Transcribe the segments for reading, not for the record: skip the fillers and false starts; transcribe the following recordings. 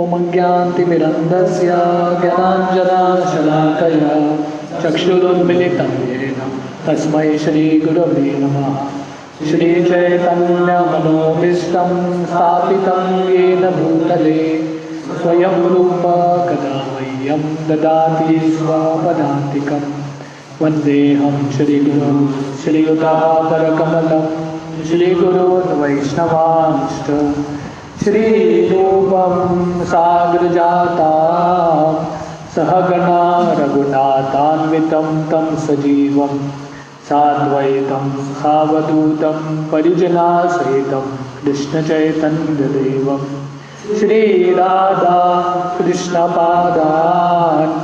ओम अज्ञानतिमिरन्धस्य ज्ञानाञ्जनशलाकया चक्षुरुन्मिलितं येन तस्मै श्रीगुरवे नमः। श्रीचैतन्यमनोभीष्टं स्थापितं येन भूतले स्वयं रूप कदा मह्यं ददाति स्वपदान्तिकं। वन्देऽहं श्रीगुरुं श्रीयुतापरकमलं श्रीगुरोन् वैष्णवांश्च श्रीरूपं साग्रजाता सहगणा रघुनाथान्वितं तं सजीवं साद्वैतं सावधूतं परिजनासहितं कृष्णचैतन्यदेवं श्रीराधा कृष्णपादान्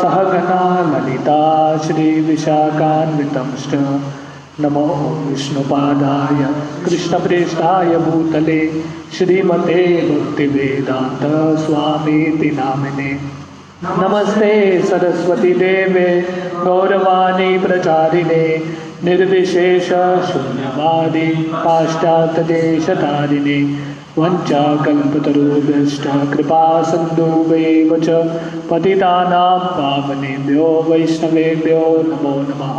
सहगणा ललिता श्रीविशाखान्वितंश्च नमो विष्णुपादाय कृष्णप्रेष्ठाय भूतले श्रीमते भक्तिवेदांत स्वामीति नामिने। नमस्ते सरस्वती देवे गौरवाणी प्रचारिणे निर्विशेष शून्यवादी पाश्चात्यदेशतारिणे वंचाकल्पतरुभ्यश्च कृपा सिन्धुभ्यैव च पतितानां पावनेभ्यो वैष्णवेभ्यो नमो नमः।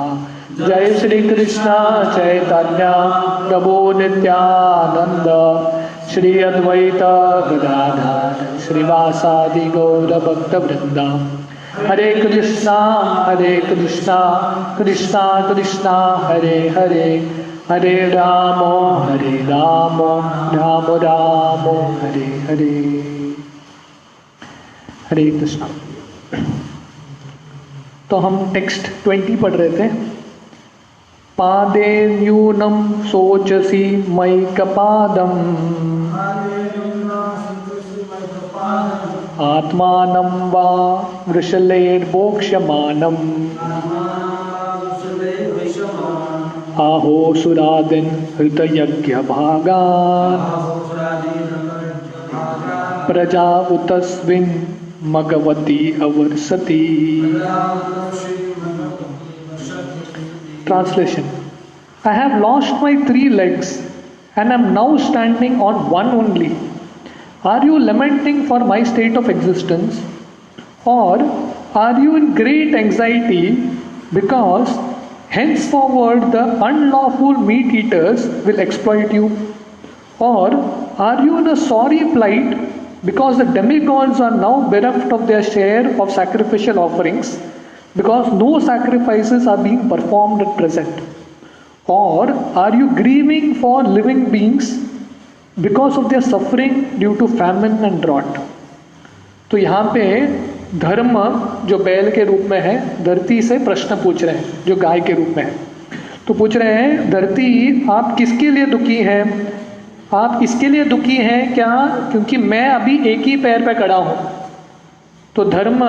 जय श्री कृष्ण चैतन्य प्रभु नित्यानंद श्री अद्वैत गदाधर श्रीवासादि गौर भक्त वृंदा। हरे कृष्णा कृष्णा कृष्णा हरे हरे हरे राम राम राम हरे हरे। हरे कृष्णा। तो हम टेक्स्ट 20 पढ़ रहे थे। पादे न्यूनं शोचसि मयिकपादम् आत्मानं वा वृषलेर्भोक्ष्यमानम् आहोसुरादीन् हृतयज्ञभागान् प्रजा उतस्मिन् मगवती अवर्सति। Translation: I have lost my 3 legs and am now standing on one only. Are you lamenting for my state of existence? Or are you in great anxiety because henceforward the unlawful meat eaters will exploit you? Or are you in a sorry plight because the demigods are now bereft of their share of sacrificial offerings, because no sacrifices are being performed at present? Or are you grieving for living beings because of their suffering due to famine and drought? तो यहाँ पे धर्म जो बैल के रूप में है धरती से प्रश्न पूछ रहे हैं, जो गाय के रूप में है। तो पूछ रहे हैं, धरती आप किसके लिए दुखी हैं? आप इसके लिए दुखी हैं क्या क्योंकि मैं अभी एक ही पैर पे खड़ा हूँ? तो धर्म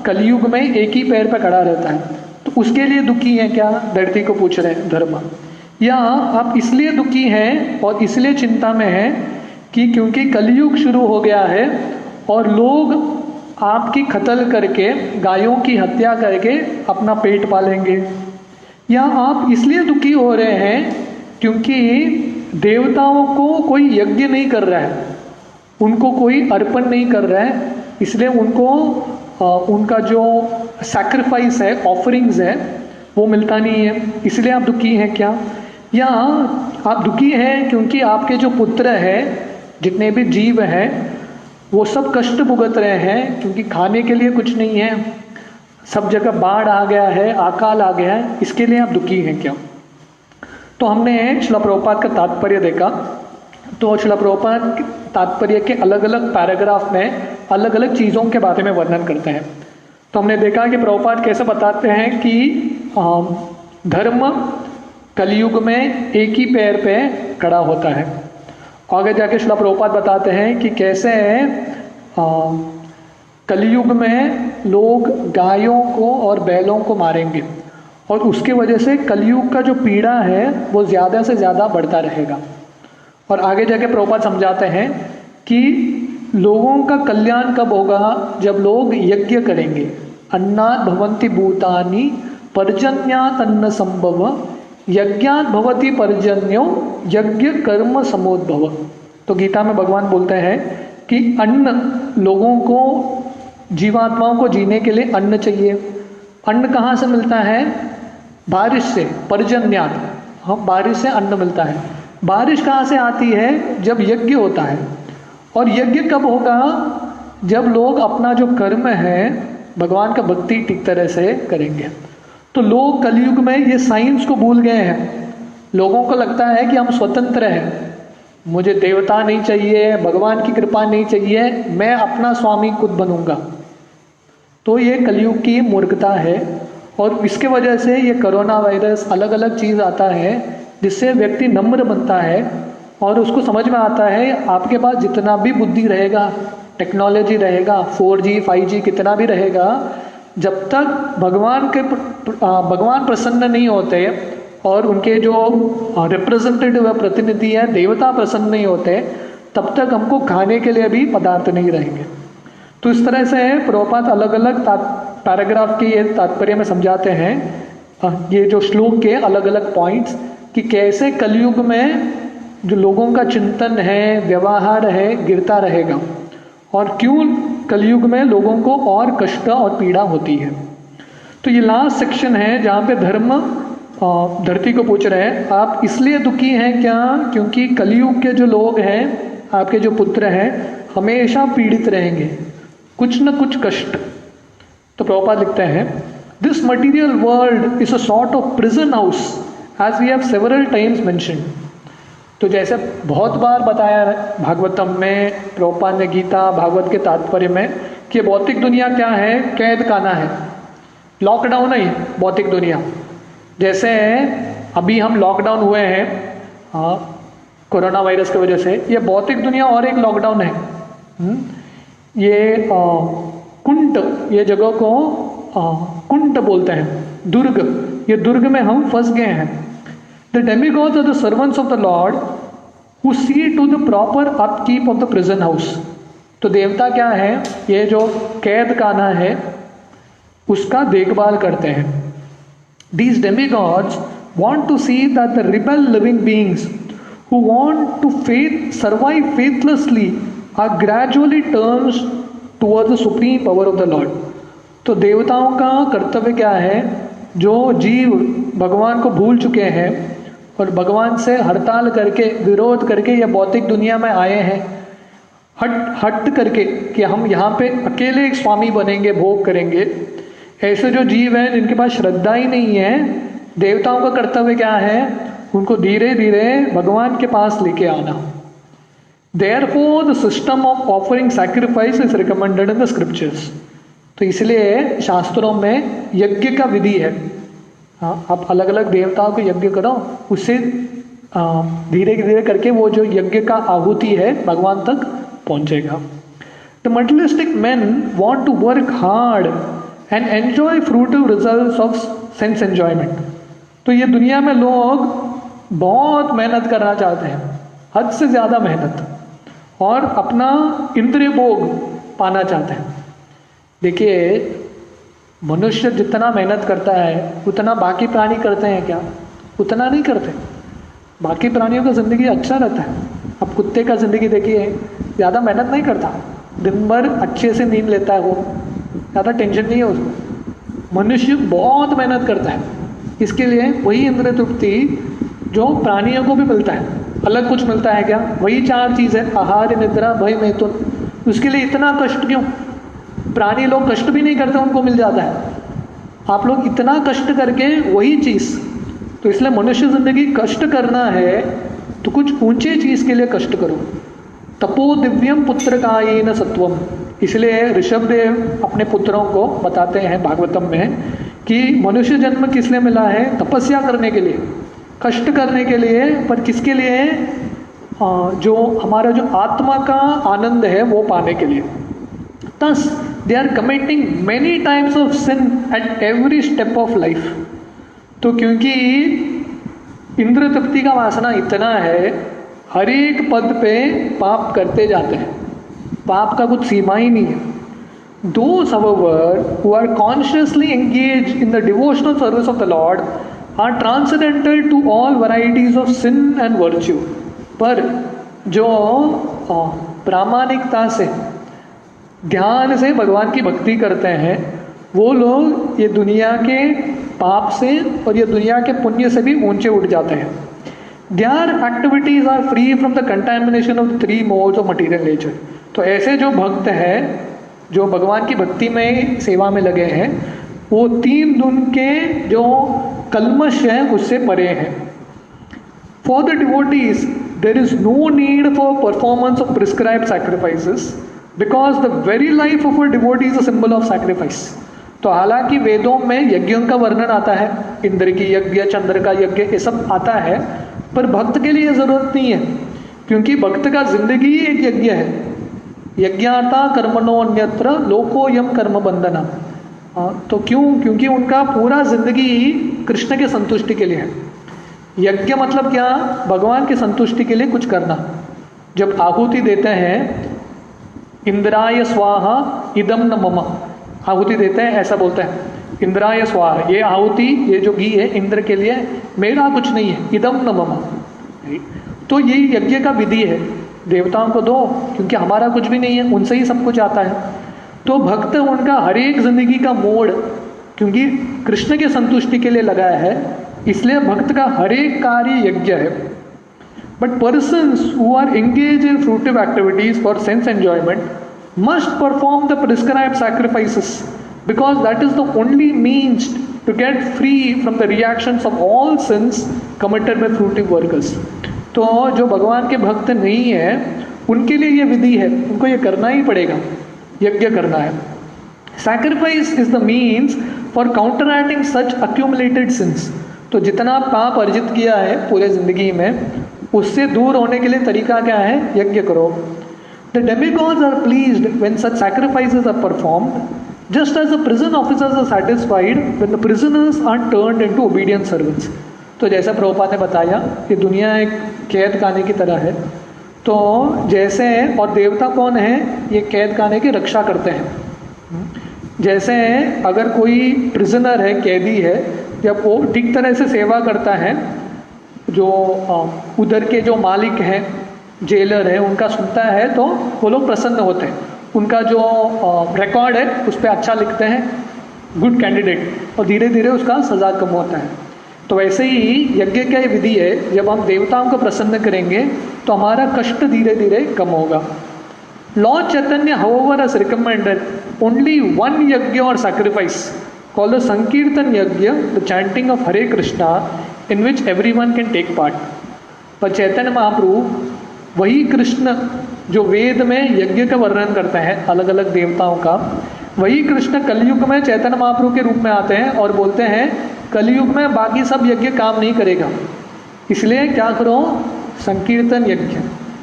कलयुग में एक ही पैर पे खड़ा रहता है, तो उसके लिए दुखी हैं क्या? धरती को पूछ रहे हैं धर्म। या आप इसलिए दुखी हैं और इसलिए चिंता में हैं कि क्योंकि कलयुग शुरू हो गया है और लोग आपकी कत्ल करके, गायों की हत्या करके अपना पेट पालेंगे? या आप इसलिए दुखी हो रहे हैं क्योंकि देवताओं को कोई यज्ञ नहीं कर रहा है, उनको कोई अर्पण नहीं कर रहा है, इसलिए उनको उनका जो सैक्रिफाइस है, ऑफरिंग्स है, वो मिलता नहीं है, इसलिए आप दुखी हैं क्या? या आप दुखी हैं क्योंकि आपके जो पुत्र हैं, जितने भी जीव हैं, वो सब कष्ट भुगत रहे हैं क्योंकि खाने के लिए कुछ नहीं है, सब जगह बाढ़ आ गया है, अकाल आ गया है, इसके लिए आप दुखी हैं क्या? तो हमने श्रील प्रभुपाद का तात्पर्य देखा। तो श्रील प्रभुपाद के तात्पर्य के अलग अलग पैराग्राफ में अलग अलग चीज़ों के बारे में वर्णन करते हैं। तो हमने देखा कि प्रभुपाद कैसे बताते हैं कि धर्म कलयुग में एक ही पैर पे खड़ा होता है। आगे जाके श्रील प्रभुपाद बताते हैं कि कैसे कलयुग में लोग गायों को और बैलों को मारेंगे और उसके वजह से कलयुग का जो पीड़ा है वो ज़्यादा से ज़्यादा बढ़ता रहेगा। और आगे जाके प्रभुपाद समझाते हैं कि लोगों का कल्याण कब होगा? जब लोग यज्ञ करेंगे। अन्नात् भवन्ति भूतानि पर्जन्यात् अन्न संभव यज्ञात् भवति पर्जन्यो यज्ञ कर्म समोद्भव। तो गीता में भगवान बोलते हैं कि अन्न, लोगों को, जीवात्माओं को जीने के लिए अन्न चाहिए। अन्न कहाँ से मिलता है? बारिश से, पर्जन्यात। हम बारिश से अन्न मिलता है। बारिश कहाँ से आती है? जब यज्ञ होता है। और यज्ञ कब होगा? जब लोग अपना जो कर्म है भगवान का भक्ति ठीक तरह से करेंगे। तो लोग कलयुग में ये साइंस को भूल गए हैं। लोगों को लगता है कि हम स्वतंत्र हैं, मुझे देवता नहीं चाहिए, भगवान की कृपा नहीं चाहिए, मैं अपना स्वामी खुद बनूंगा। तो ये कलयुग की मूर्खता है। और इसके वजह से ये कोरोना वायरस, अलग अलग चीज़ आता है जिससे व्यक्ति नम्र बनता है और उसको समझ में आता है आपके पास जितना भी बुद्धि रहेगा, टेक्नोलॉजी रहेगा, 4G 5G कितना भी रहेगा, जब तक भगवान प्रसन्न नहीं होते और उनके जो रिप्रेजेंटेटिव या प्रतिनिधि है देवता प्रसन्न नहीं होते, तब तक हमको खाने के लिए भी पदार्थ नहीं रहेंगे। तो इस तरह से प्रभुपाद अलग अलग पैराग्राफ के ये तात्पर्य में समझाते हैं, ये जो श्लोक के अलग अलग पॉइंट्स, कि कैसे कलयुग में जो लोगों का चिंतन है, व्यवहार है, गिरता रहेगा और क्यों कलयुग में लोगों को और कष्ट और पीड़ा होती है। तो ये लास्ट सेक्शन है जहाँ पे धर्म धरती को पूछ रहे हैं, आप इसलिए दुखी हैं क्या? क्योंकि कलयुग के जो लोग हैं, आपके जो पुत्र हैं, हमेशा पीड़ित रहेंगे, कुछ न कुछ कष्ट। तो प्रभुपाद लिखते हैं, this material world is a sort of prison house as we have several times mentioned. तो जैसे बहुत बार बताया भागवतम में, प्रभुपाद ने गीता भागवत के तात्पर्य में, कि भौतिक दुनिया क्या है? कैद खाना है, लॉकडाउन है भौतिक दुनिया। जैसे अभी हम लॉकडाउन हुए हैं कोरोना वायरस की वजह से, ये भौतिक दुनिया और एक लॉकडाउन है। ये कुंट, ये जगह को कुंट बोलते हैं, दुर्ग, ये दुर्ग में हम फंस गए हैं। The demigods are the servants of the Lord who see to the proper upkeep of the prison house. तो देवता क्या है? ये जो कैद खाना है उसका देखभाल करते हैं। These demigods want to see that the rebel living beings who want to survive faithlessly are gradually turned towards the supreme power of the Lord. तो देवताओं का कर्तव्य क्या है? जो जीव भगवान को भूल चुके हैं और भगवान से हड़ताल करके, विरोध करके ये भौतिक दुनिया में आए हैं, हट करके कि हम यहाँ पे अकेले एक स्वामी बनेंगे, भोग करेंगे, ऐसे जो जीव हैं जिनके पास श्रद्धा ही नहीं है, देवताओं का कर्तव्य क्या है? उनको धीरे धीरे भगवान के पास लेके आना। Therefore the system of offering sacrifice is recommended in the scriptures. तो इसलिए शास्त्रों में यज्ञ का विधि है। आप अलग अलग देवताओं को यज्ञ करो, उससे धीरे धीरे करके वो जो यज्ञ का आहुति है भगवान तक पहुंचेगा। The materialistic men want to work hard and enjoy fruitive results of sense enjoyment. तो ये दुनिया में लोग बहुत मेहनत करना चाहते हैं, हद से ज़्यादा मेहनत, और अपना इंद्रिय भोग पाना चाहते हैं। देखिए, मनुष्य जितना मेहनत करता है उतना बाकी प्राणी करते हैं क्या? उतना नहीं करते। बाकी प्राणियों का ज़िंदगी अच्छा रहता है। अब कुत्ते का ज़िंदगी देखिए, ज़्यादा मेहनत नहीं करता, दिन भर अच्छे से नींद लेता है, वो ज़्यादा टेंशन नहीं है उसको। मनुष्य बहुत मेहनत करता है, इसके लिए वही इंद्रिय तृप्ति जो प्राणियों को भी मिलता है। अलग कुछ मिलता है क्या? वही 4 चीज़ है, आहार, निद्रा, भय, मैथुन। उसके लिए इतना कष्ट क्यों? प्राणी लोग कष्ट भी नहीं करते, उनको मिल जाता है। आप लोग इतना कष्ट करके वही चीज़, तो इसलिए मनुष्य जिंदगी कष्ट करना है तो कुछ ऊंचे चीज़ के लिए कष्ट करो। तपो दिव्यम पुत्र कायेन सत्वम। इसलिए ऋषभदेव अपने पुत्रों को बताते हैं भागवतम में कि मनुष्य जन्म किस लिए मिला है? तपस्या करने के लिए, कष्ट करने के लिए। पर किसके लिए? जो हमारा जो आत्मा का आनंद है वो पाने के लिए। Thus they are committing many types of sin at every step of life. तो क्योंकि इंद्र तृप्ति का वासना इतना है, हर एक पद पे पाप करते जाते हैं, पाप का कुछ सीमा ही नहीं है। Those, however, who are consciously engaged in the devotional service of the Lord are transcendental to all varieties of sin and virtue. पर जो प्रामाणिकता से, ध्यान से भगवान की भक्ति करते हैं, वो लोग ये दुनिया के पाप से और ये दुनिया के पुण्य से भी ऊंचे उठ जाते हैं। Their activities are free from the contamination of the three modes of material nature. तो ऐसे जो भक्त हैं, जो भगवान की भक्ति में सेवा में लगे हैं, वो तीन गुण के जो कल्मश है उससे परे हैं। For the devotees, there is no need for performance of prescribed sacrifices because the very life of a devotee is a symbol of sacrifice. तो हालांकि वेदों में यज्ञों का वर्णन आता है, इंद्र की यज्ञ, चंद्र का यज्ञ, ये सब आता है, पर भक्त के लिए जरूरत नहीं है, क्योंकि भक्त का जिंदगी ही एक यज्ञ है। यज्ञाता कर्मणो अन्यत्र लोकोयम कर्म बंधना। तो क्योंकि उनका पूरा जिंदगी कृष्ण के संतुष्टि के लिए है। यज्ञ मतलब क्या? भगवान की संतुष्टि के लिए कुछ करना। जब आहुति देते हैं, इंद्राय स्वाहा इदम न मम, आहुति देते हैं, ऐसा बोलते हैं इंद्राय स्वाहा, ये आहुति, ये जो घी है इंद्र के लिए, मेरा कुछ नहीं है, इदम न मम। तो ये यज्ञ का विधि है, देवताओं को दो, क्योंकि हमारा कुछ भी नहीं है, उनसे ही सब कुछ आता है। तो भक्त उनका हर एक जिंदगी का मोड़, क्योंकि कृष्ण के संतुष्टि के लिए लगाया है, इसलिए भक्त का हर एक कार्य यज्ञ है। But persons who are engage in fruitive activities for sense enjoyment must perform the prescribed sacrifices because that is the only means to get free from the reactions of all sins committed by fruitive workers. तो जो भगवान के भक्त नहीं है उनके लिए ये विधि है, उनको ये करना ही पड़ेगा, यज्ञ करना है। Sacrifice is the means for counteracting such accumulated sins. तो जितना पाप अर्जित किया है पूरे जिंदगी में, उससे दूर होने के लिए तरीका क्या है? यज्ञ करो। The demigods are pleased when such sacrifices are performed, just as the prison officers are satisfied when the prisoners are turned into obedient servants. तो जैसा प्रभुपाद ने बताया, ये दुनिया एक कैद खाने की तरह है। तो जैसे, और देवता कौन है? ये कैद खाने की रक्षा करते हैं। जैसे अगर कोई प्रिजनर है, कैदी है, जब वो ठीक तरह से सेवा करता है, जो उधर के जो मालिक हैं, जेलर है, उनका सुनता है, तो वो लोग प्रसन्न होते हैं। उनका जो रिकॉर्ड है उस पर अच्छा लिखते हैं, गुड कैंडिडेट, और धीरे धीरे उसका सज़ा कम होता है। तो वैसे ही यज्ञ का ये विधि है, जब हम देवताओं को प्रसन्न करेंगे तो हमारा कष्ट धीरे धीरे कम होगा। Lord Chaitanya however has recommended only one yajna or sacrifice called the Sankirtan Yajna, the chanting of Hare Krishna, in which everyone can take part. पर चैतन्य महाप्रभु वही कृष्ण जो वेद में यज्ञ का वर्णन करते हैं अलग अलग देवताओं का, वही कृष्ण कलयुग में चैतन्य महाप्रभु के रूप में आते हैं और बोलते हैं कलयुग में बाकी सब यज्ञ काम नहीं करेगा, इसलिए क्या करो? संकीर्तन यज्ञ,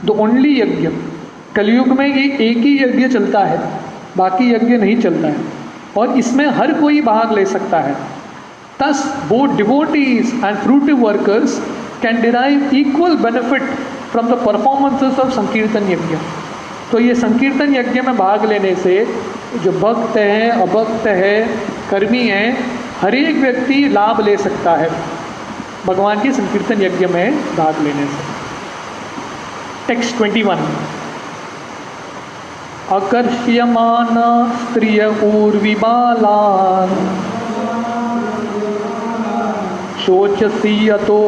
द ओनली यज्ञ। कलयुग में ये एक ही यज्ञ चलता है, बाकी यज्ञ नहीं चलता है, और इसमें हर कोई भाग ले सकता है। Thus, both devotees and fruitive workers can derive equal benefit from the performances of संकीर्तन यज्ञ। तो ये संकीर्तन यज्ञ में भाग लेने से जो भक्त है, अभक्त है, कर्मी है, हर एक व्यक्ति लाभ ले सकता है भगवान के संकीर्तन यज्ञ में भाग लेने से। टेक्स्ट 21। अकर्ष्यमान स्त्रिय ऊर्विबालान् शोचसी यतो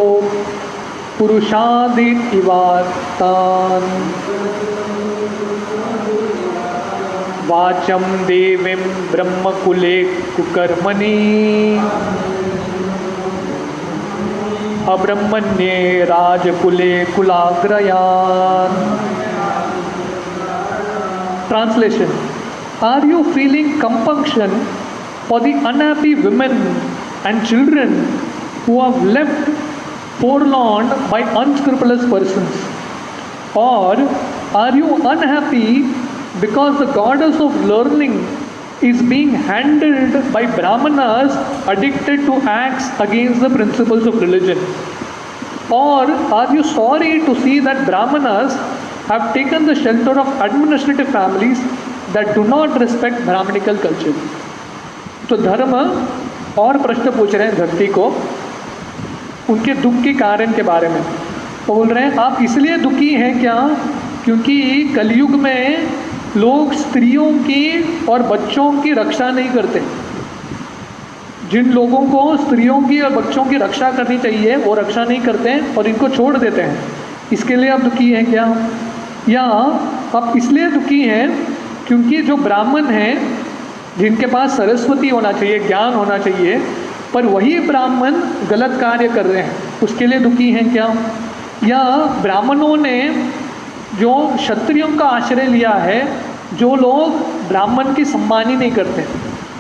पुरुषादि इवातान् वाचं देवीं ब्रह्मकुले कुकर्मणि अब्रह्मण्ये राजकुले कुलाग्रयान्। Translation: Are you feeling compunction for the unhappy women and children who have left forlorn by unscrupulous persons? Or are you unhappy because the goddess of learning is being handled by brahmanas addicted to acts against the principles of religion? Or are you sorry to see that brahmanas have taken the shelter of administrative families that do not respect brahmanical culture? तो धर्म और प्रश्न पूछ रहे हैं धरती को उनके दुख के कारण के बारे में। तो बोल रहे हैं आप इसलिए दुखी हैं क्या क्योंकि कलयुग में लोग स्त्रियों की और बच्चों की रक्षा नहीं करते। जिन लोगों को स्त्रियों की और बच्चों की रक्षा करनी चाहिए वो रक्षा नहीं करते और इनको छोड़ देते हैं। इसके लिए आप दुखी हैं क्या? या आप इसलिए दुखी हैं क्योंकि जो ब्राह्मण हैं, जिनके पास सरस्वती होना चाहिए, ज्ञान होना चाहिए, पर वही ब्राह्मण गलत कार्य कर रहे हैं, उसके लिए दुखी हैं क्या? या ब्राह्मणों ने जो क्षत्रियों का आश्रय लिया है, जो लोग ब्राह्मण की सम्मानी नहीं करते,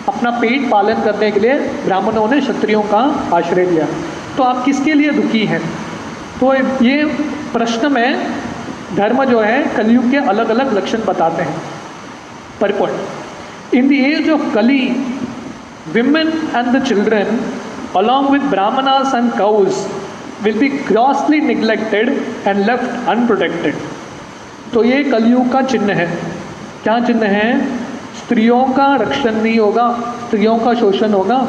अपना पेट पालन करने के लिए ब्राह्मणों ने क्षत्रियों का आश्रय लिया, तो आप किसके लिए दुखी हैं? तो ये प्रश्न में धर्म जो है कलयुग के अलग अलग लक्षण बताते हैं। पर point, in the age of Kali, women and the children along with brahmanas and cows will be grossly neglected and left unprotected। तो ये कलयुग का चिन्ह है। क्या चिन्ह है? स्त्रियों का रक्षण नहीं होगा, स्त्रियों का शोषण होगा,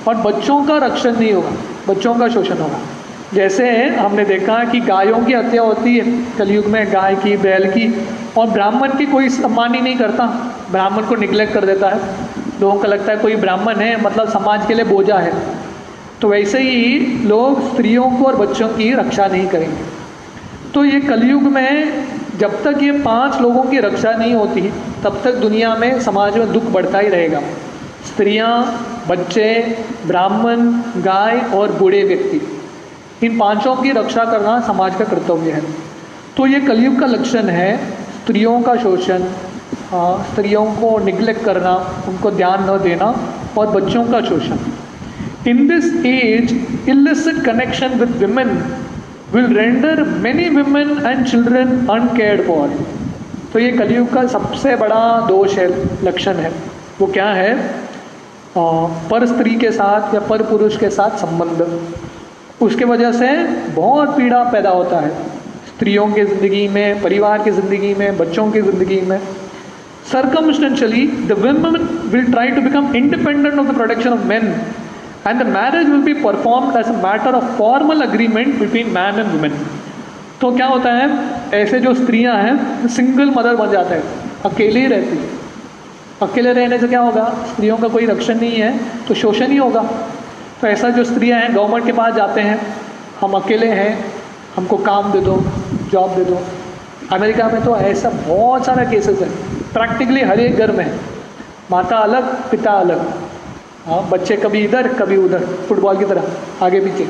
और बच्चों का रक्षण नहीं होगा, बच्चों का शोषण होगा। जैसे हमने देखा कि गायों की हत्या होती है कलयुग में, गाय की, बैल की, और ब्राह्मण की कोई सम्मान ही नहीं करता, ब्राह्मण को निग्लेक्ट कर देता है। लोगों को लगता है कोई ब्राह्मण है मतलब समाज के लिए बोझा है। तो वैसे ही लोग स्त्रियों को और बच्चों की रक्षा नहीं करेंगे। तो ये कलयुग में जब तक ये 5 लोगों की रक्षा नहीं होती तब तक दुनिया में, समाज में दुख बढ़ता ही रहेगा। स्त्रियां, बच्चे, ब्राह्मण, गाय और बूढ़े व्यक्ति, इन 5 की रक्षा करना समाज का कर्तव्य है। तो ये कलयुग का लक्षण है, स्त्रियों का शोषण, स्त्रियों को निग्लेक्ट करना, उनको ध्यान न देना, और बच्चों का शोषण। In this age illicit connection with women will render many women and children uncared for। तो ये कलयुग का सबसे बड़ा दोष है, लक्षण है। वो क्या है? पर स्त्री के साथ या पर पुरुष के साथ संबंध, उसके वजह से बहुत पीड़ा पैदा होता है स्त्रियों की ज़िंदगी में, परिवार की ज़िंदगी में, बच्चों की ज़िंदगी में। Circumstantially, the women will try to become independent of the protection of men, and the marriage will be performed as a matter of formal agreement between man and woman। तो क्या होता है, ऐसे जो स्त्रियां हैं सिंगल मदर बन जाते हैं, अकेले ही रहती है। अकेले रहने से क्या होगा? स्त्रियों का कोई रक्षण नहीं है तो शोषण ही होगा। तो ऐसा जो स्त्रियां हैं गवर्नमेंट के पास जाते हैं, हम अकेले हैं, हमको काम दे दो, जॉब दे दो। अमेरिका में तो ऐसा बहुत सारा केसेस है, प्रैक्टिकली हर एक घर में माता अलग, पिता अलग, हाँ, बच्चे कभी इधर कभी उधर, फुटबॉल की तरह आगे पीछे,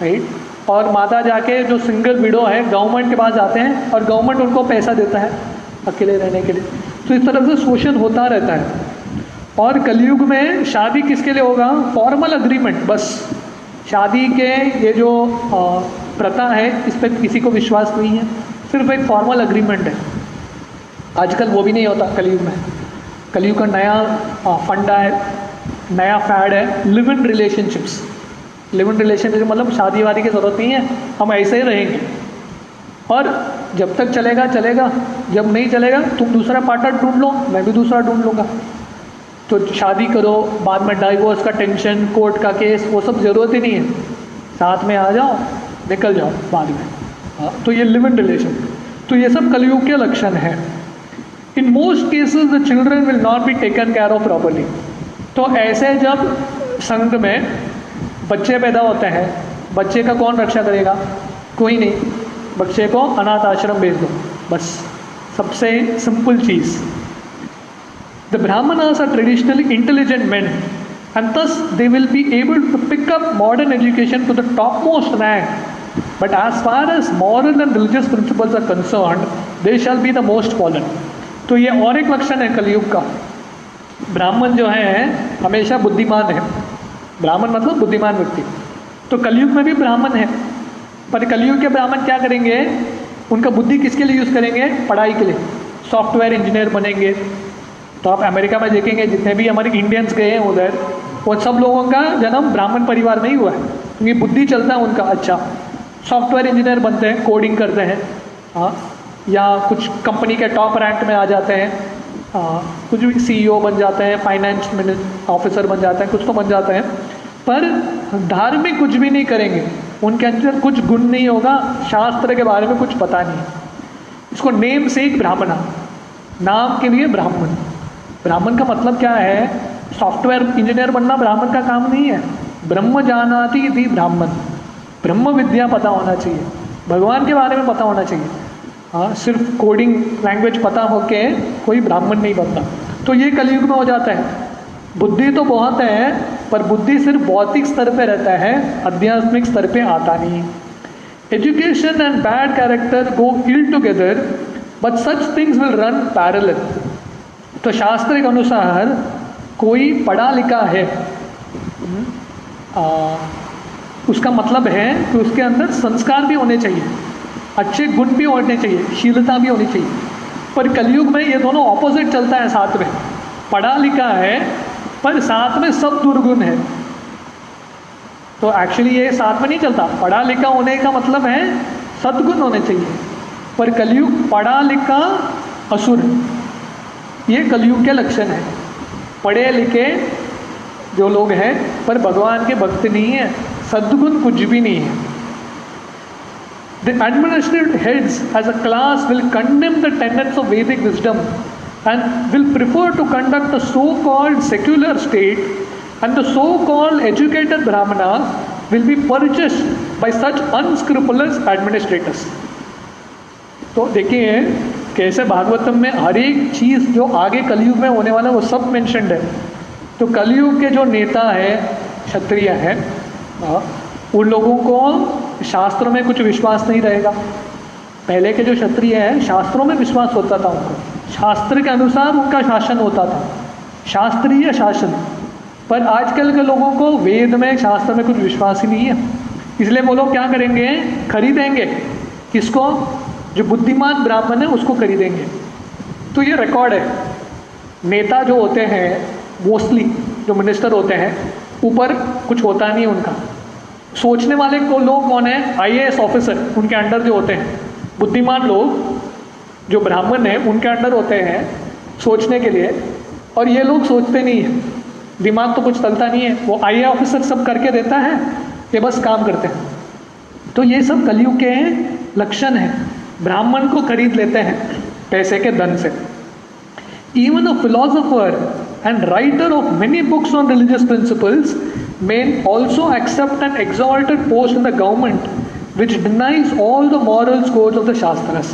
राइट। और माता जाके जो सिंगल विडो है गवर्नमेंट के पास जाते हैं और गवर्नमेंट उनको पैसा देता है अकेले रहने के लिए। तो इस तरह से शोषण होता रहता है। और कलयुग में शादी किसके लिए होगा? फॉर्मल अग्रीमेंट, बस। शादी के ये जो प्रथा है इस पर किसी को विश्वास नहीं है, सिर्फ एक फॉर्मल अग्रीमेंट है। आजकल वो भी नहीं होता कलयुग में। कलयुग का नया फंडा है, नया फैड है, live in relationships. Live in relationship मतलब शादी वादी की ज़रूरत नहीं है, हम ऐसे ही रहेंगे और जब तक चलेगा चलेगा, जब नहीं चलेगा तुम दूसरा पार्टनर ढूंढ लो, मैं भी दूसरा ढूंढ लूँगा। तो शादी करो, बाद में डाइवोर्स का टेंशन, कोर्ट का केस, वो सब ज़रूरत ही नहीं है, साथ में आ जाओ, निकल जाओ बाद में। हाँ, तो ये लिव इन रिलेशन, तो ये सब कलयुग के लक्षण हैं। In most cases the children will not be taken care of properly. तो ऐसे जब संघ में बच्चे पैदा होते हैं, बच्चे का कौन रक्षा करेगा? कोई नहीं, बच्चे को अनाथ आश्रम भेज दो, बस। सबसे सिंपल चीज़। The Brahmanas are traditionally intelligent men and thus they will be able to pick up modern education to the topmost rank, but as far as moral and religious principles are concerned they shall be the most fallen। तो ये और एक लक्षण है कलयुग का। ब्राह्मण जो है हमेशा बुद्धिमान है, ब्राह्मण मतलब बुद्धिमान व्यक्ति। तो कलयुग में भी ब्राह्मण है, पर कलयुग के ब्राह्मण क्या करेंगे? उनका बुद्धि किसके लिए यूज़ करेंगे? पढ़ाई के लिए। सॉफ्टवेयर इंजीनियर बनेंगे। तो आप अमेरिका में देखेंगे जितने भी हमारे इंडियंस गए हैं उधर, वो सब लोगों का जन्म ब्राह्मण परिवार में ही हुआ है, क्योंकि बुद्धि चलता है उनका। अच्छा, सॉफ्टवेयर इंजीनियर बनते हैं, कोडिंग करते हैं, हाँ, या कुछ कंपनी के टॉप रैंक में आ जाते हैं, कुछ भी CEO बन जाते हैं, फाइनेंस ऑफिसर बन जाते हैं, कुछ तो बन जाते हैं, पर धार्मिक कुछ भी नहीं करेंगे, उनके अंदर कुछ गुण नहीं होगा, शास्त्र के बारे में कुछ पता नहीं। इसको नेम से एक ब्राह्मणा, नाम के लिए ब्राह्मण। ब्राह्मण का मतलब क्या है? सॉफ्टवेयर इंजीनियर बनना ब्राह्मण का काम नहीं है। ब्रह्म जानाति इति ब्राह्मण, ब्रह्म विद्या पता होना चाहिए, भगवान के बारे में पता होना चाहिए। हाँ, सिर्फ कोडिंग लैंग्वेज पता होके कोई ब्राह्मण नहीं बनता। तो ये कलयुग में हो जाता है। बुद्धि तो बहुत है, पर बुद्धि सिर्फ भौतिक स्तर पे रहता है, आध्यात्मिक स्तर पे आता नहीं। Education and bad character go ill together, but such things will run parallel. तो शास्त्र के अनुसार कोई पढ़ा लिखा है, उसका मतलब है कि उसके अंदर संस्कार भी होने चाहिए, अच्छे गुण भी होने चाहिए, शीलता भी होनी चाहिए। पर कलयुग में ये दोनों ऑपोजिट चलता है साथ में। पढ़ा लिखा है पर साथ में सब दुर्गुण है। तो एक्चुअली ये साथ में नहीं चलता। पढ़ा लिखा होने का मतलब है सद्गुण होने चाहिए, पर कलयुग पढ़ा लिखा असुर, ये कलयुग के लक्षण है। पढ़े लिखे जो लोग हैं पर भगवान के भक्त नहीं है, सद्गुण कुछ भी नहीं है। The administrative heads as a class will condemn the tenets of Vedic wisdom and will prefer to conduct a so-called secular state, and the so-called educated brahmanas will be purchased by such unscrupulous administrators. तो देखिए कैसे भागवतम में हर एक चीज़ जो आगे कलयुग में होने वाला है वो सब मेंशन्ड है। तो कलयुग के जो नेता है, क्षत्रिय है, उन लोगों को शास्त्रों में कुछ विश्वास नहीं रहेगा। पहले के जो क्षत्रिय हैं शास्त्रों में विश्वास होता था उनको, शास्त्र के अनुसार उनका शासन होता था, शास्त्रीय शासन। पर आजकल के लोगों को वेद में, शास्त्र में कुछ विश्वास ही नहीं है। इसलिए वो लोग क्या करेंगे? खरीदेंगे। किसको? जो बुद्धिमान ब्राह्मण है उसको खरीदेंगे। तो ये रिकॉर्ड है। नेता जो होते हैं मोस्टली, जो मिनिस्टर होते हैं, ऊपर कुछ होता नहीं उनका। सोचने वाले को लोग कौन है? आईएएस ऑफिसर, उनके अंडर जो होते हैं। बुद्धिमान लोग जो ब्राह्मण हैं उनके अंडर होते हैं सोचने के लिए, और ये लोग सोचते नहीं हैं, दिमाग तो कुछ चलता नहीं है। वो आईएएस ऑफिसर सब करके देता है, ये बस काम करते हैं। तो ये सब कलयुग के लक्षण हैं। ब्राह्मण को खरीद लेते हैं पैसे के धन से। Even a philosopher and writer of many books on religious principles may also accept an exalted post in the government which denies all the moral codes of the Shastras.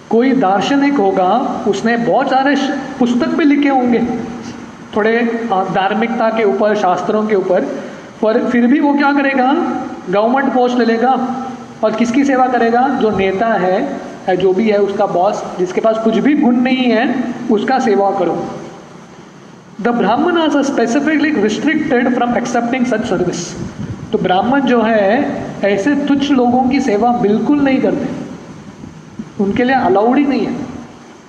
कोई दार्शनिक होगा, उसने बहुत सारे पुस्तक भी लिखे होंगे थोड़े धार्मिकता के ऊपर, शास्त्रों के ऊपर, पर फिर भी वो क्या करेगा? गवर्नमेंट पोस्ट ले लेगा। और किसकी सेवा करेगा? जो नेता है, जो भी है उसका बॉस, जिसके पास कुछ भी गुण नहीं है, उसका सेवा करो। The Brahmanas are specifically restricted from accepting such service. तो ब्राह्मण जो है ऐसे तुच्छ लोगों की सेवा बिल्कुल नहीं करते, उनके लिए अलाउड ही नहीं है।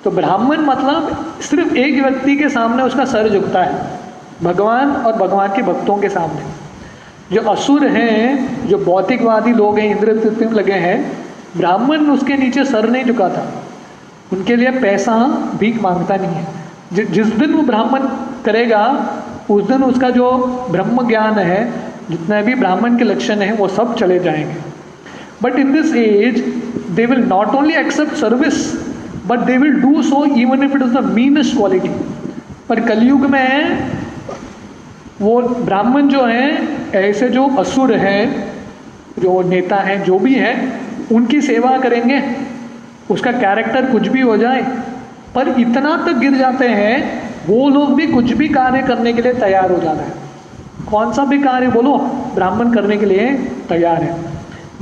तो ब्राह्मण मतलब सिर्फ एक व्यक्ति के सामने उसका सर झुकता है, भगवान और भगवान के भक्तों के सामने। जो असुर हैं, जो भौतिकवादी लोग हैं, इंद्र तृप्ति लगे हैं, ब्राह्मण उसके नीचे सर नहीं झुकाता, उनके लिए पैसा भीख मांगता नहीं है। जिस दिन वो ब्राह्मण करेगा उस दिन उसका जो ब्रह्म ज्ञान है, जितने भी ब्राह्मण के लक्षण हैं, वो सब चले जाएंगे। But in this age they will not only accept service but they will do so even if it is the meanest quality. पर कलयुग में वो ब्राह्मण जो हैं, ऐसे जो असुर हैं, जो नेता हैं, जो भी हैं, उनकी सेवा करेंगे, उसका कैरेक्टर कुछ भी हो जाए, पर इतना तक गिर जाते हैं वो लोग भी कुछ भी कार्य करने के लिए तैयार हो जाता है। कौन सा भी कार्य बोलो, ब्राह्मण करने के लिए तैयार है।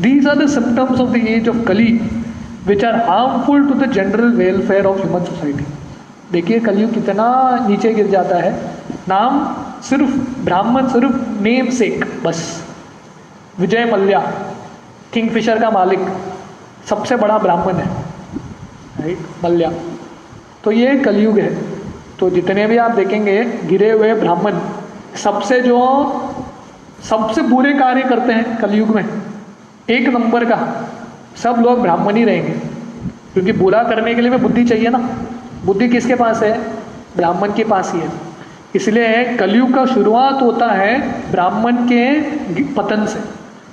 These are the symptoms of the age of Kali which are harmful to the general welfare of human society. देखिए कलयुग कितना नीचे गिर जाता है। नाम सिर्फ ब्राह्मण, सिर्फ नेम सेक बस। विजय मल्ल्या, किंगफिशर का मालिक, सबसे बड़ा ब्राह्मण है, राइट, मल्ल्या। तो ये कलयुग है। तो जितने भी आप देखेंगे गिरे हुए ब्राह्मण, सबसे बुरे कार्य करते हैं कलयुग में, एक नंबर का, सब लोग ब्राह्मण ही रहेंगे। क्योंकि बुरा करने के लिए भी बुद्धि चाहिए ना। बुद्धि किसके पास है? ब्राह्मण के पास ही है। इसलिए कलयुग का शुरुआत होता है ब्राह्मण के पतन से।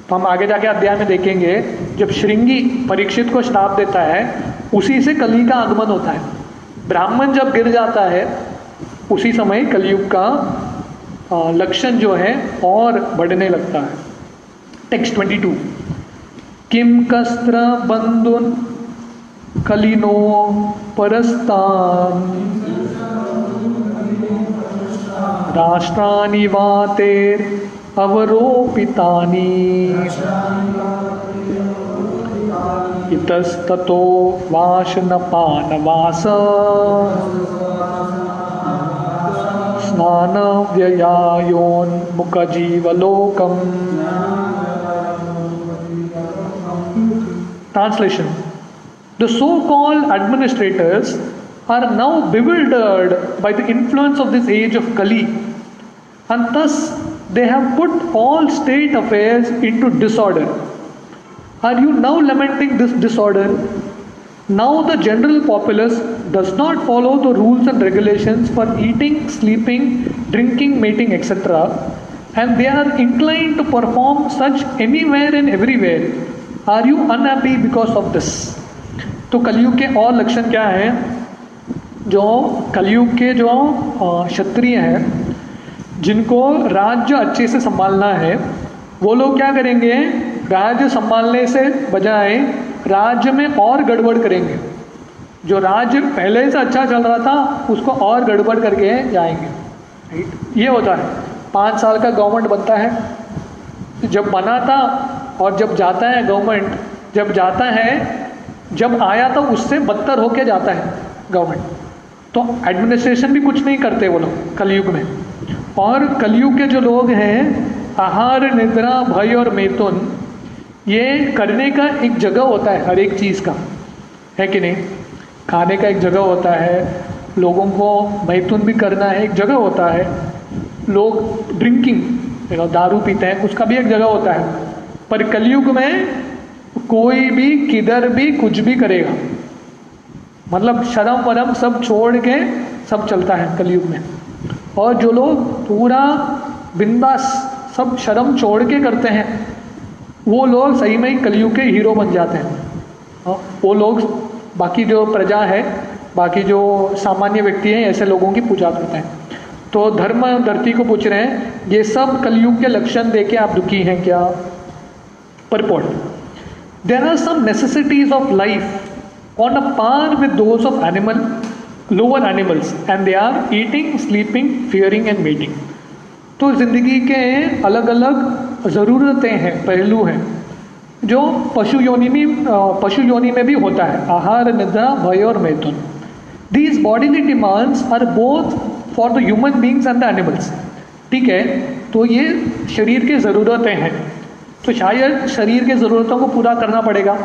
तो हम आगे जाके अध्याय में देखेंगे, जब श्रृंगी परीक्षित को श्राप देता है उसी से कली का आगमन होता है। ब्राह्मण जब गिर जाता है उसी समय कलयुग का लक्षण जो है और बढ़ने लगता है। टेक्स्ट 22, किम कस्त्र बंधुन कलिनो परस्तान राष्ट्राणि वातेर अवरोपितानि इतस्ततो वाशनपानवास स्नानव्ययायोन्मुखजीवलोकम्। Translation: The so-called administrators are now bewildered by the influence of this age of Kali, and thus they have put all state affairs into disorder. Are you now lamenting this disorder? Now the general populace does not follow the rules and regulations for eating, sleeping, drinking, mating, etc., and they are inclined to perform such anywhere and everywhere. Are you unhappy because of this? तो कलयुग के और लक्षण क्या हैं? जो कलयुग के जो क्षत्रिय हैं जिनको राज्य अच्छे से संभालना है, वो लोग क्या करेंगे? राज्य संभालने से बजाय राज्य में और गड़बड़ करेंगे। जो राज्य पहले से अच्छा चल रहा था उसको और गड़बड़ करके जाएंगे। ये होता है। 5 साल का गवर्नमेंट बनता है, जब बना था और जब जाता है गवर्नमेंट, जब जाता है, जब आया था उससे बदतर होके जाता है गवर्नमेंट। तो एडमिनिस्ट्रेशन भी कुछ नहीं करते वो लोग कलयुग में। और कलयुग के जो लोग हैं, आहार, निद्रा, भय और मैथुन, ये करने का एक जगह होता है हर एक चीज़ का, है कि नहीं? खाने का एक जगह होता है, लोगों को मैथुन भी करना है, एक जगह होता है। लोग ड्रिंकिंग, दारू पीते हैं, उसका भी एक जगह होता है। पर कलयुग में कोई भी किधर भी कुछ भी करेगा, मतलब शर्म वरम सब छोड़ के सब चलता है कलयुग में। और जो लोग पूरा बिंदास सब शर्म छोड़ के करते हैं, वो लोग सही में ही कलयुग के हीरो बन जाते हैं। वो लोग, बाकी जो प्रजा है, बाकी जो सामान्य व्यक्ति हैं, ऐसे लोगों की पूजा करते हैं। तो धर्म धरती को पूछ रहे हैं, ये सब कलयुग के लक्षण देके आप दुखी हैं क्या? Purport: There are some necessities of life on a par with those of lower animals, and they are eating, sleeping, fearing and mating. तो जिंदगी के अलग अलग ज़रूरतें हैं, पहलू हैं, जो पशु योनि में भी होता है। आहार, निद्रा, भय और मैथुन। These bodily demands are both for the human beings and the animals. ठीक है, तो ये शरीर की ज़रूरतें हैं, तो शायद शरीर की ज़रूरतों को पूरा करना पड़ेगा,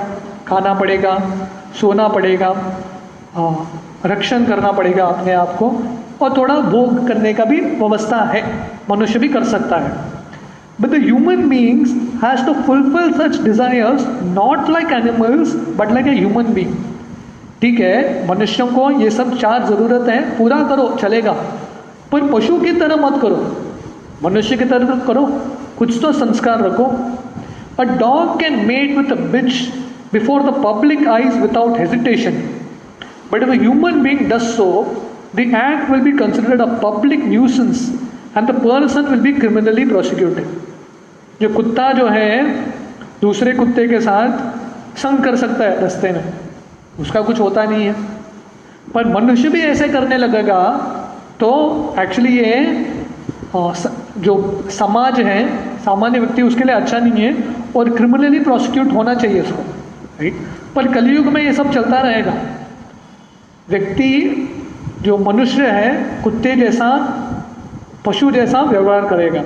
खाना पड़ेगा, सोना पड़ेगा, रक्षण करना पड़ेगा अपने आप को, और थोड़ा भोग करने का भी व्यवस्था है, मनुष्य भी कर सकता है। But the human beings has to fulfill such desires not like animals but like a human being. ठीक है, मनुष्यों को ये सब 4 ज़रूरतें पूरा करो, चलेगा, पर पशु की तरह मत करो, मनुष्य की तरह करो, कुछ तो संस्कार रखो। A dog can mate with a bitch before the public eyes without hesitation, but if a human being does so, the act will be considered a public nuisance and the person will be criminally prosecuted. जो कुत्ता जो है दूसरे कुत्ते के साथ संग कर सकता है रास्ते में, उसका कुछ होता नहीं है, पर मनुष्य भी ऐसे करने लगेगा तो एक्चुअली ये जो समाज है, सामान्य व्यक्ति, उसके लिए अच्छा नहीं है और क्रिमिनली प्रोसिक्यूट होना चाहिए इसको, राइट? पर कलयुग में ये सब चलता रहेगा। व्यक्ति जो मनुष्य है कुत्ते जैसा, पशु जैसा व्यवहार करेगा।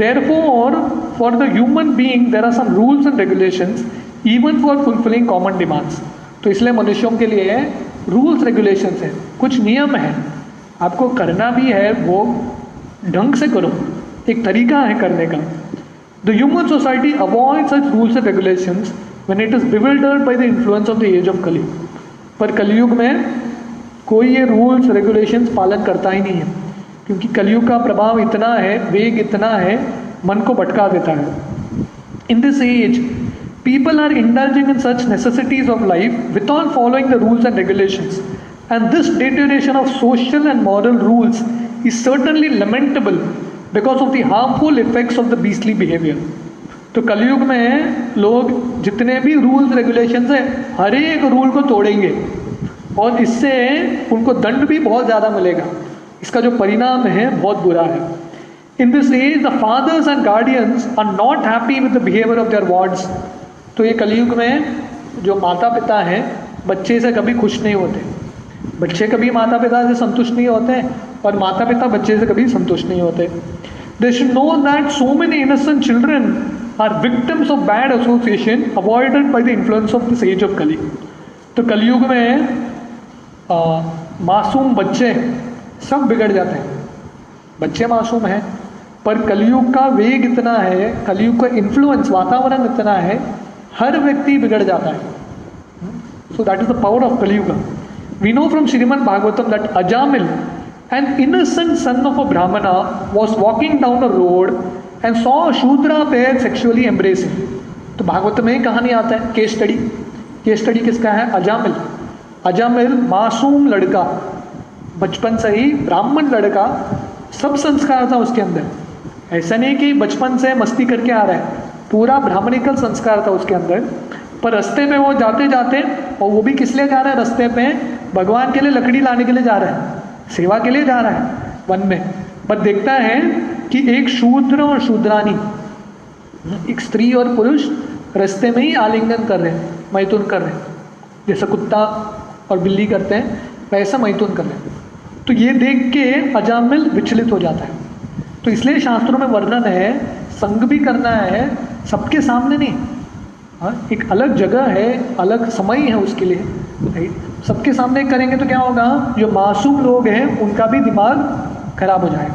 Therefore, for the human being there are some rules and regulations even for fulfilling common demands. तो इसलिए मनुष्यों के लिए रूल्स रेगुलेशंस हैं, कुछ नियम हैं, आपको करना भी है, वो ढंग से करो, एक तरीका है करने का। The human society avoids such rules and regulations when it is bewildered by the influence of the age of Kali. पर कलयुग में कोई ये रूल्स रेगुलेशंस पालन करता ही नहीं है, क्योंकि कलयुग का प्रभाव इतना है, वेग इतना है, मन को भटका देता है। In this age, People are indulging in such necessities of life without following the rules and regulations. And this deterioration of social and moral rules is certainly lamentable because of the harmful effects of the beastly behavior. तो कलयुग में लोग जितने भी rules regulations है हर एक rule को तोड़ेंगे और इससे उनको दंड भी बहुत ज़्यादा मिलेगा. इसका जो परिणाम है बहुत बुरा है. In this age, the fathers and guardians are not happy with the behavior of their wards. तो ये कलयुग में जो माता पिता हैं बच्चे से कभी खुश नहीं होते, बच्चे कभी माता पिता से संतुष्ट नहीं होते और माता पिता बच्चे से कभी संतुष्ट नहीं होते. They should know that so many innocent children are victims of bad association avoided by the influence of this age of Kali. तो कलयुग में मासूम बच्चे सब बिगड़ जाते हैं. बच्चे मासूम हैं पर कलयुग का वेग इतना है, कलयुग का इन्फ्लुएंस वातावरण इतना है, हर व्यक्ति बिगड़ जाता है. So that is the power of Kaliyuga. We know from Shrimad Bhagavatam that Ajamil, an innocent son of a brahmana, was walking down a road and saw a shudra pair sexually embracing. तो भागवत में कहानी आता है, केस स्टडी. केस स्टडी किसका है? अजामिल. अजामिल मासूम लड़का, बचपन से ही ब्राह्मण लड़का, सब संस्कार था उसके अंदर. ऐसा नहीं कि बचपन से मस्ती करके आ रहा है, पूरा ब्राह्मणिकल संस्कार था उसके अंदर. पर रास्ते पे वो जाते जाते, और वो भी किस लिए जा रहा है रास्ते पे? भगवान के लिए लकड़ी लाने के लिए जा रहा है, सेवा के लिए जा रहा है वन में. पर देखता है कि एक शूद्र और शूद्रानी, एक स्त्री और पुरुष रास्ते में ही आलिंगन कर रहे हैं, मैथुन कर रहे हैं. जैसा कुत्ता और बिल्ली करते हैं वैसा मैथुन कर रहे हैं. तो ये देख के अजामिल विचलित हो जाता है. तो इसलिए शास्त्रों में वर्णन है, संग भी करना है सबके सामने नहीं. हाँ, एक अलग जगह है, अलग समय है उसके लिए. राइट, सबके सामने करेंगे तो क्या होगा? जो मासूम लोग हैं उनका भी दिमाग खराब हो जाएगा.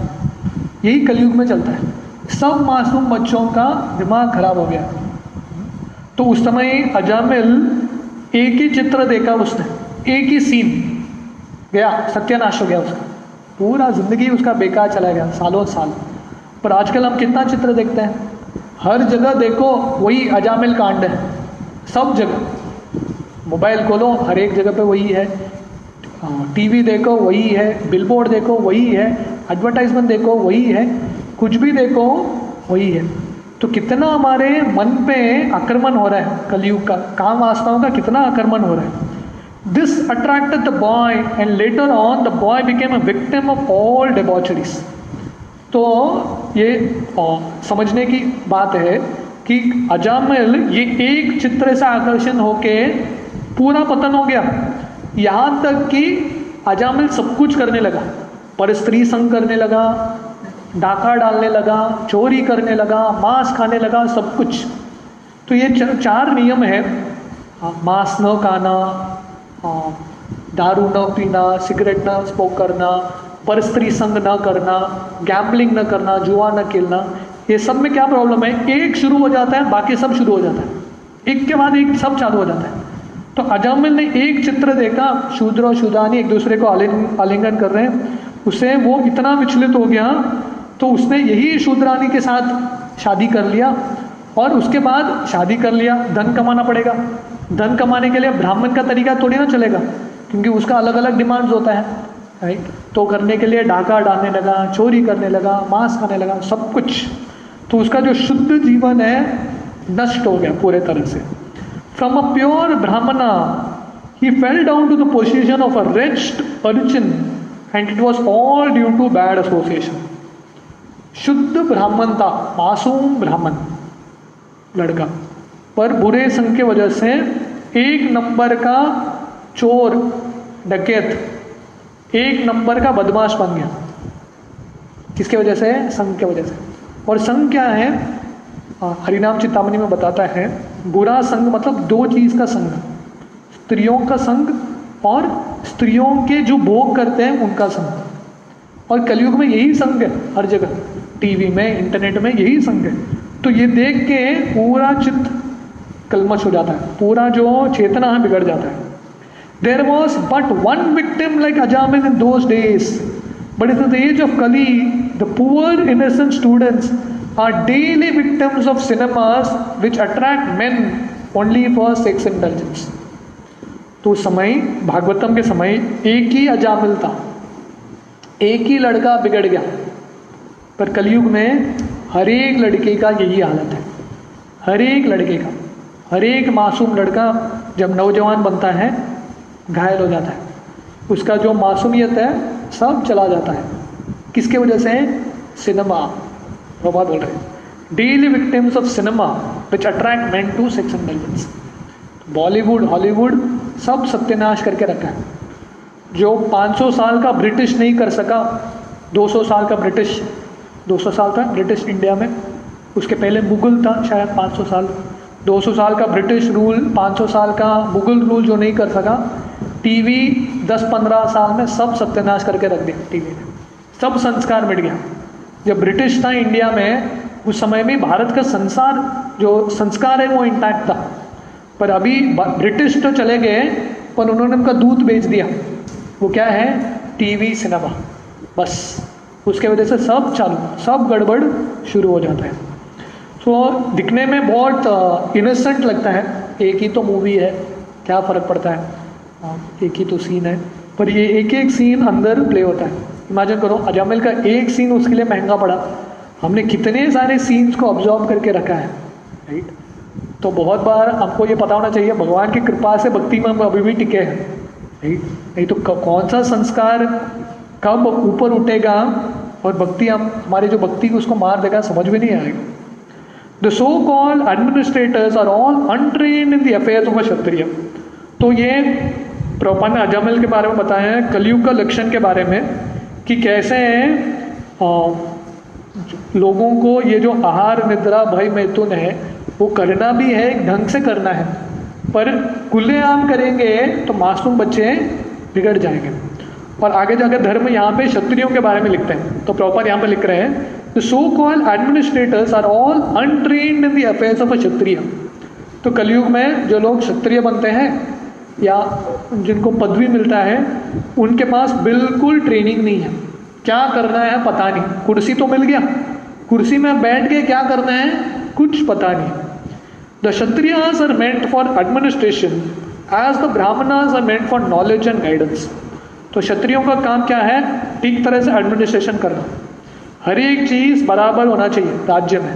यही कलयुग में चलता है, सब मासूम बच्चों का दिमाग खराब हो गया. तो उस समय अजामिल एक ही चित्र देखा उसने, एक ही सीन, गया सत्यानाश हो गया उसका, पूरा जिंदगी उसका बेकार चला गया, सालों साल. पर आजकल हम कितना चित्र देखते हैं, हर जगह देखो वही अजामिल कांड है, सब जगह. मोबाइल खोलो हर एक जगह पे वही है, टीवी देखो वही है, बिलबोर्ड देखो वही है, एडवर्टाइजमेंट देखो वही है, कुछ भी देखो वही है. तो कितना हमारे मन पे आक्रमण हो रहा है कलयुग का, काम वासनाओं का कितना आक्रमण हो रहा है. This attracted the boy and later on the boy became a victim of all debaucheries. तो ये समझने की बात है कि अजामिल ये एक चित्र से आकर्षण होके पूरा पतन हो गया. यहाँ तक कि अजामिल सब कुछ करने लगा, पर स्त्री संग करने लगा, डाका डालने लगा, चोरी करने लगा, मांस खाने लगा, सब कुछ. तो ये चार नियम है, मांस न खाना, दारू न पीना, सिगरेट न स्मोक करना, पर स्त्री संग न करना, गैम्बलिंग न करना, जुआ न खेलना. ये सब में क्या प्रॉब्लम है? एक शुरू हो जाता है बाकी सब शुरू हो जाता है, एक के बाद एक सब चालू हो जाता है. तो अजामिल ने एक चित्र देखा, शूद्र और शूद्रानी एक दूसरे को आलिंगन कर रहे हैं, उसे वो इतना विचलित हो गया तो उसने यही शूद्रानी के साथ शादी कर लिया. और उसके बाद शादी कर लिया, धन कमाना पड़ेगा, धन कमाने के लिए ब्राह्मण का तरीका थोड़ी ना चलेगा, क्योंकि उसका अलग अलग डिमांड्स होता है. राइट, तो करने के लिए डाका डालने लगा, चोरी करने लगा, मांस खाने लगा, सब कुछ. तो उसका जो शुद्ध जीवन है नष्ट हो गया पूरे तरह से. From a pure brahmana he fell down to the position of a wretched urchin and it was all due to bad association. शुद्ध ब्राह्मण था, मासूम ब्राह्मण लड़का, पर बुरे संग के वजह से एक नंबर का चोर डकैत, एक नंबर का बदमाश बन गया. किसके वजह से? संग के वजह से. और संग क्या है? हरिनाम चिंतामणि में बताता है, बुरा संग मतलब दो चीज़ का संग, स्त्रियों का संग और स्त्रियों के जो भोग करते हैं उनका संग. और कलयुग में यही संग है, हर जगह टीवी में, इंटरनेट में यही संग है. तो ये देख के पूरा चित्त कलमश हो जाता है, पूरा जो चेतना है बिगड़ जाता है. There was but one victim like Ajamil in those days, but in the age of Kali, the poor innocent students are daily victims of cinemas which attract men only for sex indulgence. तो उस समय भागवतम के समय एक ही अजामिल था, एक ही लड़का बिगड़ गया, पर कलयुग में हर एक लड़के का यही हालत है। हर एक लड़के का, हर एक मासूम लड़का जब नौजवान बनता है घायल हो जाता है, उसका जो मासूमियत है सब चला जाता है। किसके वजह से? सिनेमा। प्रभात बोल रहे हैं, daily victims of cinema which attract men to sex indulgence. Bollywood, Hollywood सब सत्यानाश करके रखा है। जो 500 साल का ब्रिटिश नहीं कर सका, 200 साल का ब्रिटिश, 200 साल था ब्रिटिश इंडिया में, उसके पहले मुगल था शायद 500 साल, 200 साल का ब्रिटिश रूल, 500 साल का मुगल रूल जो नहीं कर सका, टीवी 10-15 साल में सब सत्यानाश करके रख दिया। टीवी ने सब संस्कार मिट गया। जब ब्रिटिश था इंडिया में उस समय में भारत का संसार जो संस्कार है वो इंटैक्ट था, पर अभी ब्रिटिश तो चले गए पर उन्होंने उनका दूध बेच दिया। वो क्या है? टीवी, सिनेमा, बस उसके वजह से सब चालू, सब गड़बड़ शुरू हो जाता है। तो दिखने में बहुत इनोसेंट लगता है, एक ही तो मूवी है, क्या फ़र्क पड़ता है, एक ही तो सीन है, पर ये एक एक सीन अंदर प्ले होता है। इमेजिन करो अजामिल का एक सीन उसके लिए महंगा पड़ा, हमने कितने सारे सीन्स को ऑब्जॉर्व करके रखा है, राइट। तो बहुत बार हमको ये पता होना चाहिए भगवान की कृपा से भक्ति में हम अभी भी टिके हैं, राइट। नहीं तो कौन सा संस्कार कब ऊपर उठेगा और भक्ति हमारी जो भक्ति उसको मार देगा, समझ में नहीं आएगा। The so called administrators are all untrained in the affairs of a kshatriya. तो ये प्रभुपाद ने अजामिल के बारे में बताया है, कलयुग का लक्षण के बारे में, कि कैसे लोगों को ये जो आहार, निद्रा, भय, मैथुन है वो करना भी है, एक ढंग से करना है, पर खुलेआम करेंगे तो मासूम बच्चे बिगड़ जाएंगे। और आगे जाकर धर्म यहाँ पे क्षत्रियों के बारे में लिखते हैं, तो प्रभुपाद यहाँ पे लिख रहे हैं, the so called administrators are all untrained in the affairs of a kshatriya. तो कलयुग में जो लोग क्षत्रिय बनते हैं या जिनको पदवी मिलता है, उनके पास बिल्कुल ट्रेनिंग नहीं है, क्या करना है पता नहीं। कुर्सी तो मिल गया, कुर्सी में बैठ के क्या करना है कुछ पता नहीं। The Kshatriyas are meant for administration as the Brahmanas are meant for knowledge and guidance. तो क्षत्रियों का काम क्या है? ठीक तरह से एडमिनिस्ट्रेशन करना। हर एक चीज़ बराबर होना चाहिए राज्य में।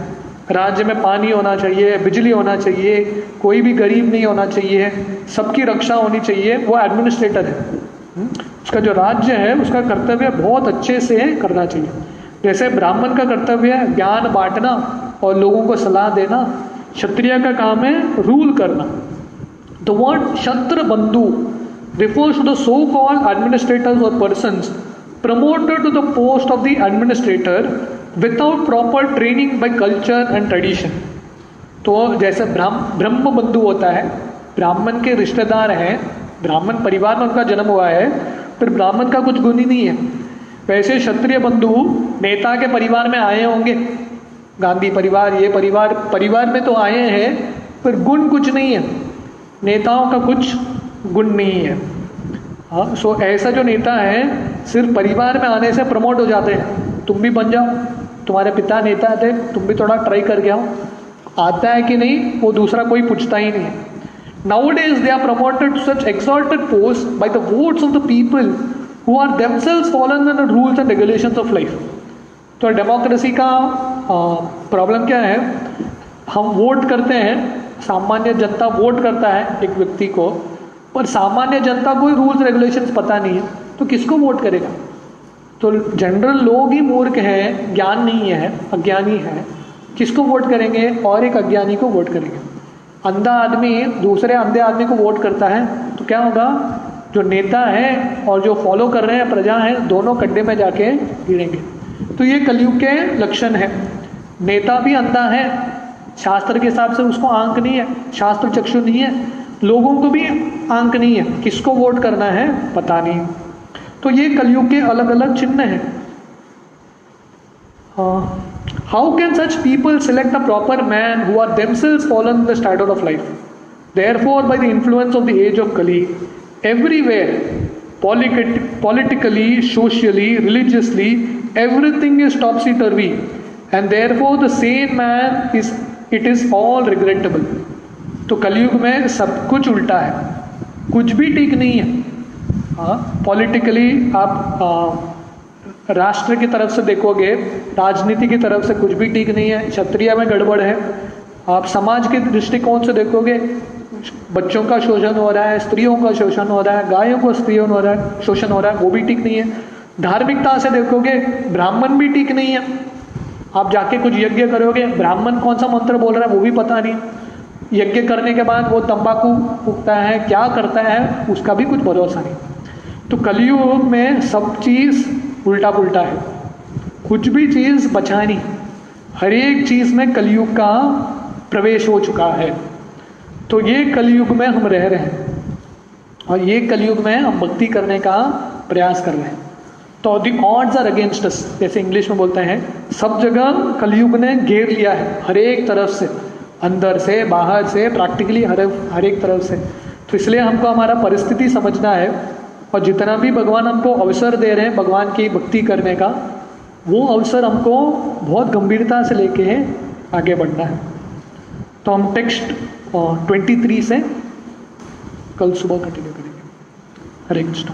राज्य में पानी होना चाहिए, बिजली होना चाहिए, कोई भी गरीब नहीं होना चाहिए, सबकी रक्षा होनी चाहिए। वो एडमिनिस्ट्रेटर है, उसका जो राज्य है उसका कर्तव्य बहुत अच्छे से करना चाहिए। जैसे ब्राह्मण का कर्तव्य है ज्ञान बांटना और लोगों को सलाह देना, क्षत्रिय का काम है रूल करना। द वर्ड क्षत्र बंधु refers to the so-called administrators or persons promoted to the post of the administrator without proper training by culture and tradition। तो जैसे ब्रह्म बंधु होता है, ब्राह्मण के रिश्तेदार हैं, ब्राह्मण परिवार में उनका जन्म हुआ है, फिर ब्राह्मण का कुछ गुण ही नहीं है। वैसे क्षत्रिय बंधु नेता के परिवार में आए होंगे, गांधी परिवार, ये परिवार में तो आए हैं, पर गुण कुछ नहीं है, नेताओं का कुछ गुण नहीं है। हाँ, सो ऐसा जो नेता है सिर्फ परिवार में आने से प्रमोट हो जाते हैं। तुम भी बन जाओ, तुम्हारे पिता नेता थे, तुम भी थोड़ा ट्राई करके आओ, आता है कि नहीं वो दूसरा कोई पूछता ही नहीं है। Nowadays they are promoted to such exalted posts by the votes of the people who are themselves fallen under the rules and regulations of life। तो डेमोक्रेसी का प्रॉब्लम क्या है? हम वोट करते हैं, सामान्य जनता वोट करता है एक व्यक्ति को, पर सामान्य जनता को रूल्स रेगुलेशंस पता नहीं है, तो किसको वोट करेगा? तो जनरल लोग ही मूर्ख हैं, ज्ञान नहीं है, अज्ञानी है, किसको वोट करेंगे? और एक अज्ञानी को वोट करेंगे। अंधा आदमी दूसरे अंधे आदमी को वोट करता है तो क्या होगा? जो नेता है और जो फॉलो कर रहे हैं प्रजा है, दोनों गड्ढे में जाके गिरेंगे। तो ये कलयुग के लक्षण है। नेता भी अंधा है, शास्त्र के हिसाब से उसको आंख नहीं है, शास्त्र चक्षु नहीं है, लोगों को भी आंक नहीं है, किसको वोट करना है पता नहीं। तो ये कलयुग के अलग अलग चिन्ह हैं। How can such people select a proper man who are themselves fallen the standard of life? Therefore by the influence of the age of Kali, everywhere, politically, socially, religiously, everything is topsy-turvy, and therefore the sane man is all regrettable। तो कलयुग में सब कुछ उल्टा है, कुछ भी ठीक नहीं है। हाँ, पॉलिटिकली आप राष्ट्र की तरफ से देखोगे, राजनीति की तरफ से कुछ भी ठीक नहीं है, क्षत्रिय में गड़बड़ है। आप समाज के दृष्टिकोण से देखोगे, बच्चों का शोषण हो रहा है, स्त्रियों का शोषण हो रहा है, गायों को स्त्रियों हो रहा है, शोषण हो रहा है, वो भी ठीक नहीं है। धार्मिकता से देखोगे, ब्राह्मण भी ठीक नहीं है। आप जाके कुछ यज्ञ करोगे, ब्राह्मण कौन सा मंत्र बोल रहा है वो भी पता नहीं, यज्ञ करने के बाद वो तंबाकू फूकता है, क्या करता है उसका भी कुछ भरोसा नहीं। तो कलयुग में सब चीज़ उल्टा पुल्टा है, कुछ भी चीज़ बचा नहीं, हर एक चीज़ में कलयुग का प्रवेश हो चुका है। तो ये कलयुग में हम रह रहे हैं और ये कलयुग में हम भक्ति करने का प्रयास कर रहे हैं। तो the odds are against us, जैसे इंग्लिश में बोलते हैं, सब जगह कलयुग ने घेर लिया है, हर एक तरफ से, अंदर से बाहर से, प्रैक्टिकली हर एक तरफ से। तो इसलिए हमको हमारा परिस्थिति समझना है और जितना भी भगवान हमको अवसर दे रहे हैं भगवान की भक्ति करने का, वो अवसर हमको बहुत गंभीरता से लेके आगे बढ़ना है। तो हम टेक्स्ट 23 से कल सुबह कंटिन्यू करेंगे। हरे कृष्ण।